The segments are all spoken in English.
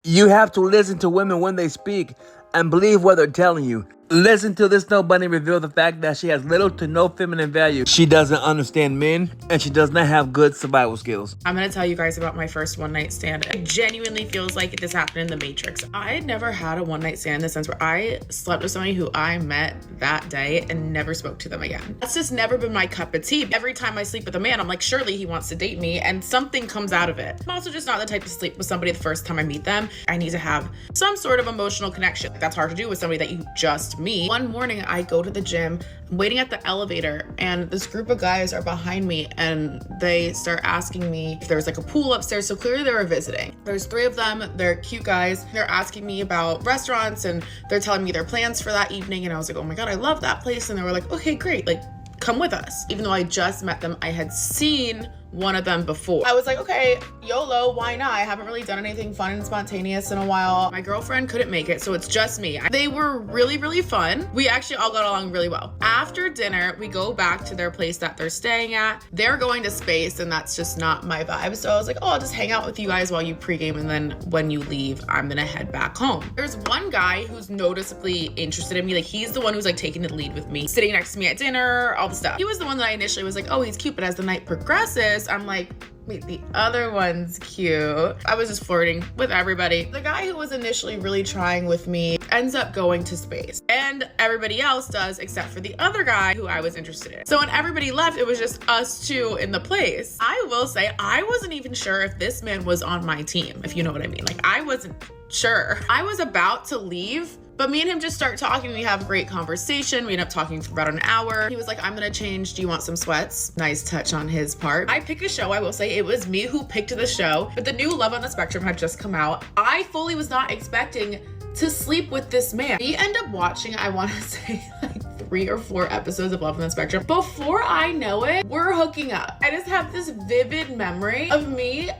You have to listen to women when they speak and believe what they're telling you. Listen to this Snow Bunny reveal the fact that she has little to no feminine value. She doesn't understand men, and she does not have good survival skills. I'm gonna tell you guys about my first one-night stand. It genuinely feels like this happened in the Matrix. I had never had a one-night stand in the sense where I slept with somebody who I met that day and never spoke to them again. That's just never been my cup of tea. Every time I sleep with a man, I'm like, surely he wants to date me, and something comes out of it. I'm also just not the type to sleep with somebody the first time I meet them. I need to have some sort of emotional connection. That's hard to do with somebody that you just meet. One morning, I go to the gym, I'm waiting at the elevator, and this group of guys are behind me, and they start asking me if there's like a pool upstairs. So clearly they were visiting. There's 3 of them. They're cute guys. They're asking me about restaurants, and they're telling me their plans for that evening. And I was like, oh my God, I love that place. And they were like, okay, great. Like, come with us. Even though I just met them, I had seen one of them before. I was like, okay, YOLO, why not? I haven't really done anything fun and spontaneous in a while. My girlfriend couldn't make it, so it's just me. They were really, really fun. We actually all got along really well. After dinner, we go back to their place that they're staying at. They're going to space, and that's just not my vibe. So I was like, oh, I'll just hang out with you guys while you pregame, and then when you leave, I'm gonna head back home. There's one guy who's noticeably interested in me. Like, he's the one who's like taking the lead with me, sitting next to me at dinner, all the stuff. He was the one that I initially was like, oh, he's cute, but as the night progresses, I'm like, wait, the other one's cute. I was just flirting with everybody. The guy who was initially really trying with me ends up going to space, and everybody else does except for the other guy who I was interested in. So when everybody left, it was just us 2 in the place. I will say, I wasn't even sure if this man was on my team, if you know what I mean. Like, I wasn't sure. I was about to leave, but me and him just start talking. We have a great conversation. We end up talking for about an hour. He was like, I'm gonna change. Do you want some sweats? Nice touch on his part. I pick a show. I will say it was me who picked the show, but the new Love on the Spectrum had just come out. I fully was not expecting to sleep with this man. We end up watching, I want to say, like 3 or 4 episodes of Love on the Spectrum. Before I know it, we're hooking up. I just have this vivid memory of me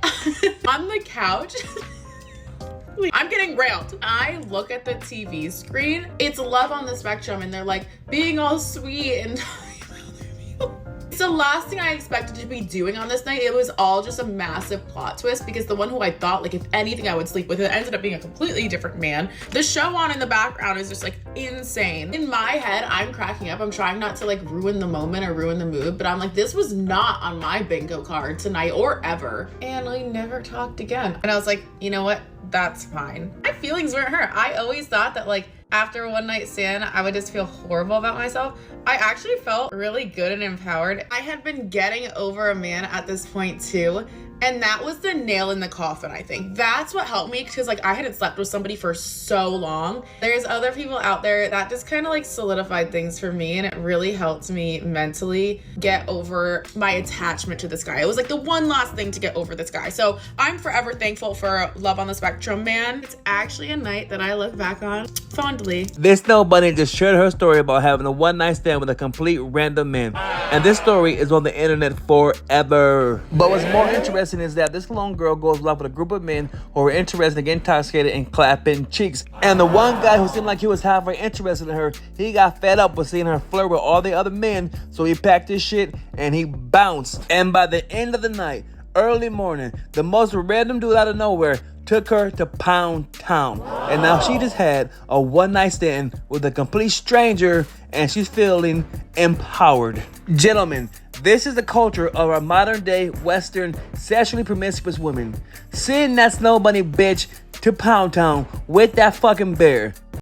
on the couch. I'm getting railed. I look at the TV screen. It's Love on the Spectrum, and they're like being all sweet and it's the last thing I expected to be doing on this night. It was all just a massive plot twist, because the one who I thought, like, if anything I would sleep with, it ended up being a completely different man. The show on in the background is just like insane. In my head, I'm cracking up. I'm trying not to like ruin the moment or ruin the mood, but I'm like, this was not on my bingo card tonight or ever. And we never talked again. And I was like, you know what? That's fine. My feelings weren't hurt. I always thought that, like, after a one-night stand, I would just feel horrible about myself. I actually felt really good and empowered. I had been getting over a man at this point too, and that was the nail in the coffin, I think. That's what helped me, because like I hadn't slept with somebody for so long. There's other people out there that just kind of like solidified things for me, and it really helped me mentally get over my attachment to this guy. It was like the one last thing to get over this guy. So I'm forever thankful for Love on the Spectrum, man. It's actually a night that I look back on fondly. This Snow Bunny just shared her story about having a one-night stand with a complete random man. And this story is on the internet forever. But what's more interesting is that this lone girl goes live with a group of men who are interested in getting intoxicated and clapping cheeks. And the one guy who seemed like he was halfway interested in her, he got fed up with seeing her flirt with all the other men, so he packed his shit and he bounced. And by the end of the night, early morning, the most random dude out of nowhere took her to Pound Town. And now she just had a one-night stand with a complete stranger, and she's feeling empowered. Gentlemen, this is the culture of our modern day Western sexually promiscuous women. Sending that Snow Bunny bitch to Pound Town with that fucking bear.